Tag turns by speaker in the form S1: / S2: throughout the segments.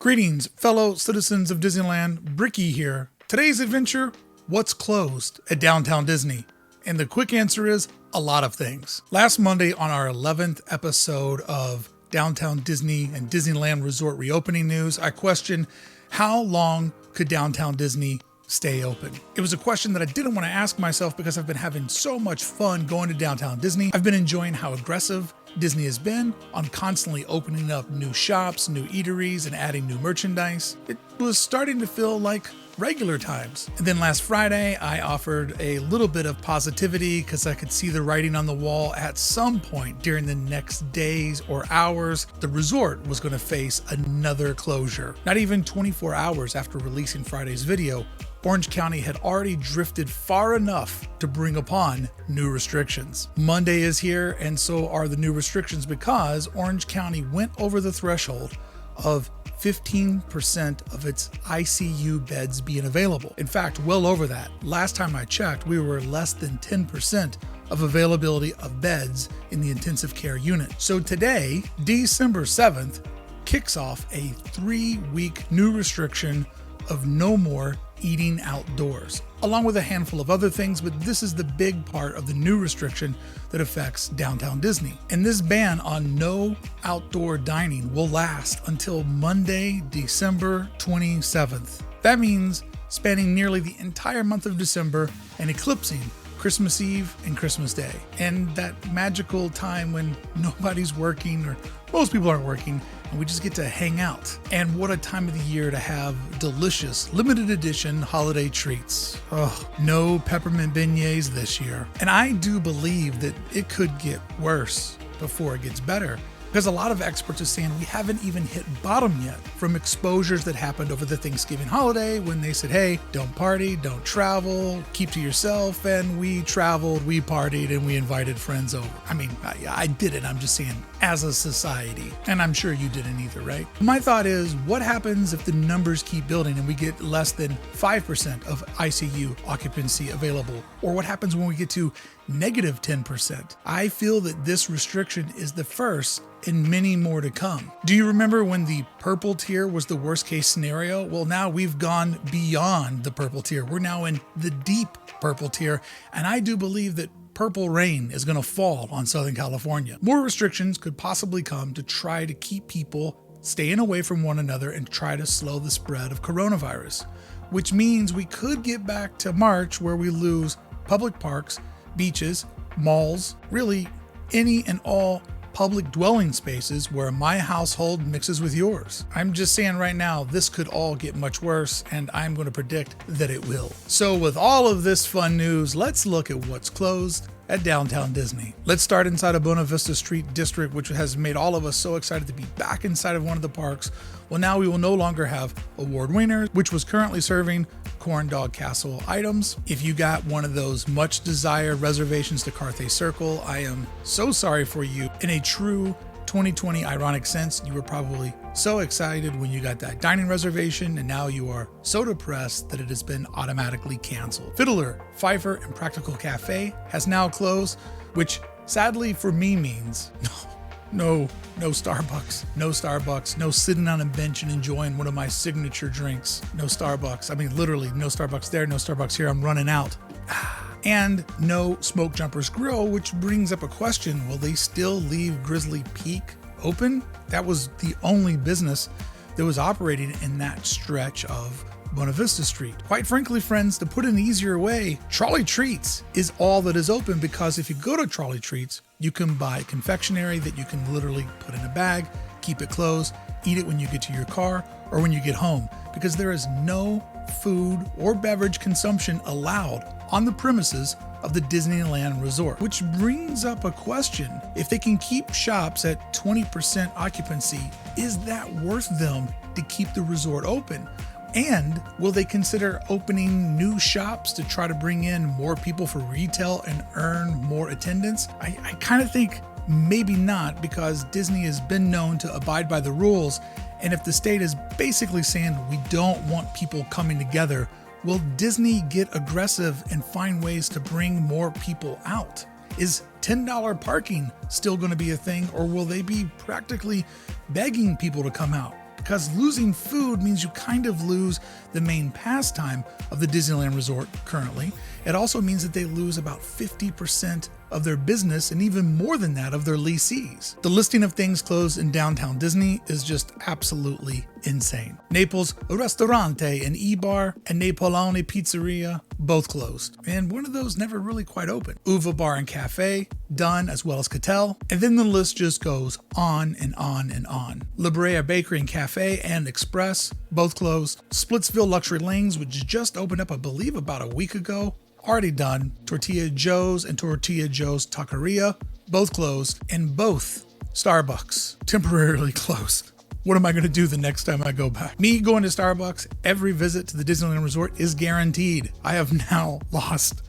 S1: Greetings, fellow citizens of Disneyland. Brickey here. Today's adventure, what's closed at Downtown Disney? And the quick answer is a lot of things. Last Monday on our 11th episode of Downtown Disney and Disneyland Resort reopening news, I questioned how long could Downtown Disney stay open? It was a question that I didn't want to ask myself because I've been having so much fun going to Downtown Disney. I've been enjoying how aggressive Disney has been on constantly opening up new shops, new eateries, and adding new merchandise. It was starting to feel like regular times. And then last Friday, I offered a little bit of positivity because I could see the writing on the wall. At some point during the next days or hours, the resort was going to face another closure. Not even 24 hours after releasing Friday's video, Orange County had already drifted far enough to bring upon new restrictions. Monday is here, and so are the new restrictions because Orange County went over the threshold of 15% of its ICU beds being available. In fact, well over that. Last time I checked, we were less than 10% of availability of beds in the intensive care unit. So today, December 7th, kicks off a 3-week new restriction of no more eating outdoors, along with a handful of other things, but this is the big part of the new restriction that affects Downtown Disney. And this ban on no outdoor dining will last until Monday, December 27th. That means spanning nearly the entire month of December and eclipsing Christmas Eve and Christmas Day. And that magical time when nobody's working, or most people aren't working, and we just get to hang out. And what a time of the year to have delicious limited edition holiday treats. Oh, no peppermint beignets this year. And I do believe that it could get worse before it gets better, because a lot of experts are saying we haven't even hit bottom yet from exposures that happened over the Thanksgiving holiday when they said, hey, don't party, don't travel, keep to yourself. And we traveled, we partied, and we invited friends over. I mean, I didn't. I'm just saying as a society. And I'm sure you didn't either, right? My thought is, what happens if the numbers keep building and we get less than 5% of ICU occupancy available? Or what happens when we get to negative 10%? I feel that this restriction is the first and many more to come. Do you remember when the purple tier was the worst case scenario? Well, now we've gone beyond the purple tier. We're now in the deep purple tier. And I do believe that purple rain is going to fall on Southern California. More restrictions could possibly come to try to keep people staying away from one another and try to slow the spread of coronavirus, which means we could get back to March where we lose public parks, beaches, malls, really any and all public dwelling spaces where my household mixes with yours. I'm just saying right now, this could all get much worse, and I'm going to predict that it will. So with all of this fun news, let's look at what's closed at Downtown Disney. Let's start inside of Buena Vista Street district, which has made all of us so excited to be back inside of one of the parks. Well, now we will no longer have Award Wieners, which was currently serving Corn Dog Castle items. If you got one of those much desired reservations to Carthay Circle, I am so sorry for you. In a true 2020 ironic sense, you were probably so excited when you got that dining reservation, and now you are so depressed that it has been automatically canceled. Fiddler, Pfeiffer, and Practical Cafe has now closed, which sadly for me means no Starbucks, no sitting on a bench and enjoying one of my signature drinks. No Starbucks. I mean, literally, no Starbucks there, no Starbucks here. I'm running out. And no Smoke Jumpers Grill, which brings up a question. Will they still leave Grizzly Peak open? That was the only business that was operating in that stretch of Buena Vista Street. Quite frankly, friends, to put it an easier way, Trolley Treats is all that is open, because if you go to Trolley Treats, you can buy confectionery that you can literally put in a bag, keep it closed, eat it when you get to your car or when you get home, because there is no food or beverage consumption allowed on the premises of the Disneyland Resort. Which brings up a question. If they can keep shops at 20% occupancy, is that worth them to keep the resort open? And will they consider opening new shops to try to bring in more people for retail and earn more attendance? I kind of think maybe not, because Disney has been known to abide by the rules. And if the state is basically saying we don't want people coming together, will Disney get aggressive and find ways to bring more people out? Is $10 parking still going to be a thing, or will they be practically begging people to come out? because losing food means you kind of lose the main pastime of the Disneyland Resort currently. It also means that they lose about 50% of their business and even more than that of their lessees. The listing of things closed in downtown Disney is just absolutely insane. Naples Ristorante and E-Bar and Napolone Pizzeria both closed, and one of those never really quite opened. Uva Bar and Cafe done, as well as Cattell, and then the list just goes on and on and on. La Brea Bakery and Cafe and Express both closed. Splitsville Luxury Lanes, which just opened up I believe about a week ago, already done. Tortilla Joe's and Tortilla Joe's Taqueria both closed, and both Starbucks temporarily closed. What am I going to do the next time I go back? Me going to Starbucks every visit to the Disneyland Resort is guaranteed. I have now lost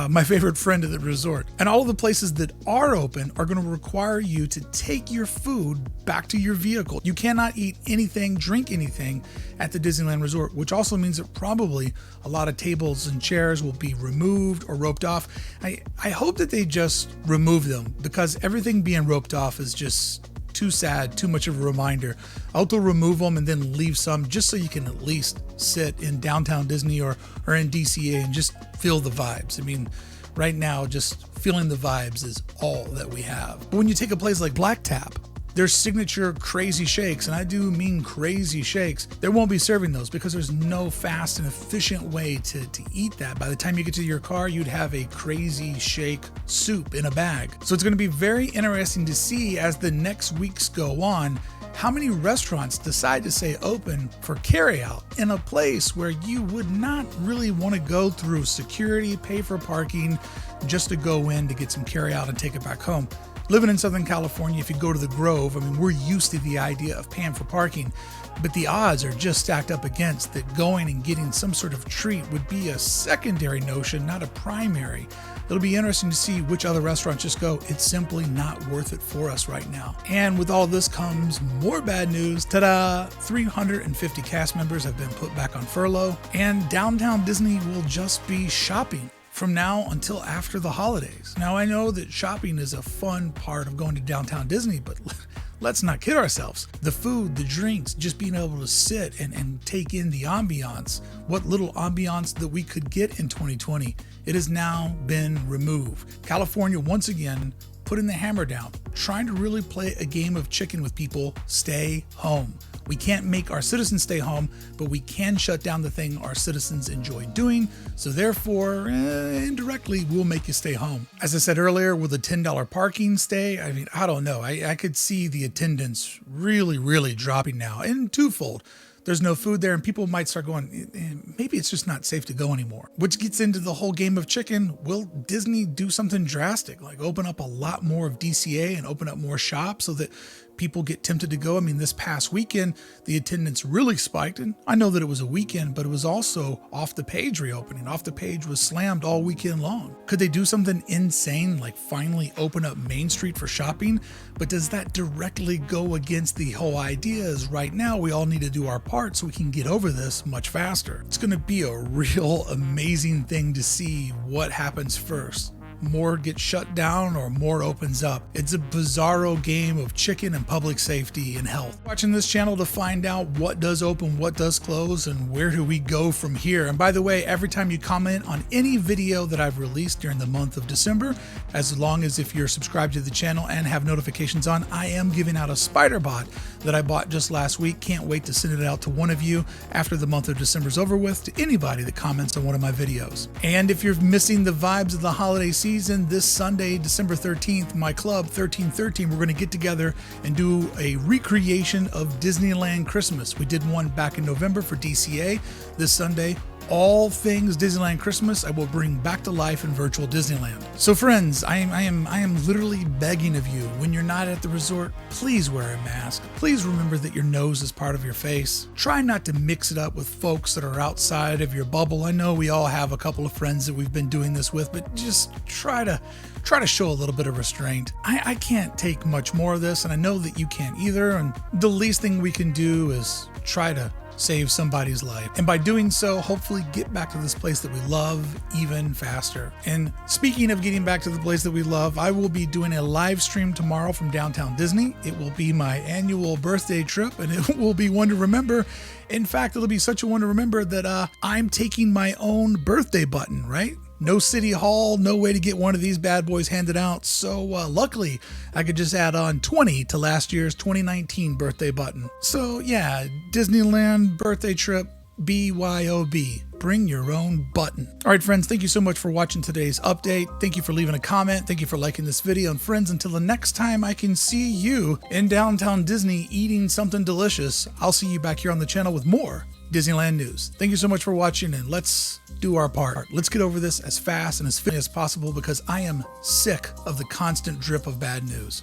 S1: my favorite friend at the resort. And all of the places that are open are going to require you to take your food back to your vehicle. You cannot eat anything, drink anything at the Disneyland Resort, which also means that probably a lot of tables and chairs will be removed or roped off. I hope that they just remove them, because everything being roped off is just too sad, too much of a reminder. I'll remove them and then leave some just so you can at least sit in downtown Disney or in DCA and just feel the vibes. I mean, right now, just feeling the vibes is all that we have. But when you take a place like Black Tap, their signature crazy shakes, and I do mean crazy shakes, they won't be serving those because there's no fast and efficient way to eat that. By the time you get to your car, you'd have a crazy shake soup in a bag. So it's going to be very interesting to see as the next weeks go on how many restaurants decide to stay open for carryout in a place where you would not really want to go through security, pay for parking, just to go in to get some carryout and take it back home. Living in Southern California, if you go to the Grove, I mean, we're used to the idea of paying for parking, but the odds are just stacked up against that going and getting some sort of treat would be a secondary notion, not a primary. It'll be interesting to see which other restaurants just go, it's simply not worth it for us right now. And with all this comes more bad news. Ta-da! 350 cast members have been put back on furlough, and downtown Disney will just be shopping from now until after the holidays. Now, I know that shopping is a fun part of going to downtown Disney, but let's not kid ourselves. The food, the drinks, just being able to sit and take in the ambiance, what little ambiance that we could get in 2020, it has now been removed. California, once again, putting the hammer down, trying to really play a game of chicken with people. Stay home. We can't make our citizens stay home, but we can shut down the thing our citizens enjoy doing. So therefore, indirectly, we'll make you stay home. As I said earlier, will the $10 parking stay? I mean, I don't know. I could see the attendance really dropping now, and twofold. There's no food there, and people might start going, maybe it's just not safe to go anymore. Which gets into the whole game of chicken. Will Disney do something drastic, like open up a lot more of DCA and open up more shops so that people get tempted to go? I mean, this past weekend, the attendance really spiked, and I know that it was a weekend, but it was also Off the Page reopening. Off the Page was slammed all weekend long. Could they do something insane, like finally open up Main Street for shopping? But does that directly go against the whole idea is right now we all need to do our part so we can get over this much faster? It's going to be a real amazing thing to see what happens first. More gets shut down or more opens up. It's a bizarro game of chicken and public safety and health. Watching this channel to find out what does open, what does close, and where do we go from here. And by the way, every time you comment on any video that I've released during the month of December, as long as if you're subscribed to the channel and have notifications on, I am giving out a spider bot that I bought just last week. Can't wait to send it out to one of you after the month of December's over with, to anybody that comments on one of my videos. And if you're missing the vibes of the holiday season, this Sunday, December 13th, my club 1313, we're going to get together and do a recreation of Disneyland Christmas. We did one back in November for DCA. This Sunday, all things Disneyland Christmas I will bring back to life in virtual Disneyland. So friends, I am literally begging of you, when you're not at the resort, please wear a mask. Please remember that your nose is part of your face. Try not to mix it up with folks that are outside of your bubble. I know we all have a couple of friends that we've been doing this with, but just try to show a little bit of restraint. I can't take much more of this, and I know that you can't either, and the least thing we can do is try to save somebody's life. And by doing so, hopefully get back to this place that we love even faster. And speaking of getting back to the place that we love, I will be doing a live stream tomorrow from downtown Disney. It will be my annual birthday trip, and it will be one to remember. In fact, it'll be such a one to remember that I'm taking my own birthday button, right? No city hall, no way to get one of these bad boys handed out. So luckily, I could just add on 20 to last year's 2019 birthday button. So yeah, Disneyland birthday trip, BYOB. Bring your own button. All right, friends, thank you so much for watching today's update. Thank you for leaving a comment. Thank you for liking this video. And friends, until the next time I can see you in downtown Disney eating something delicious, I'll see you back here on the channel with more Disneyland news. Thank you so much for watching, and let's do our part. Let's get over this as fast and as fit as possible because I am sick of the constant drip of bad news.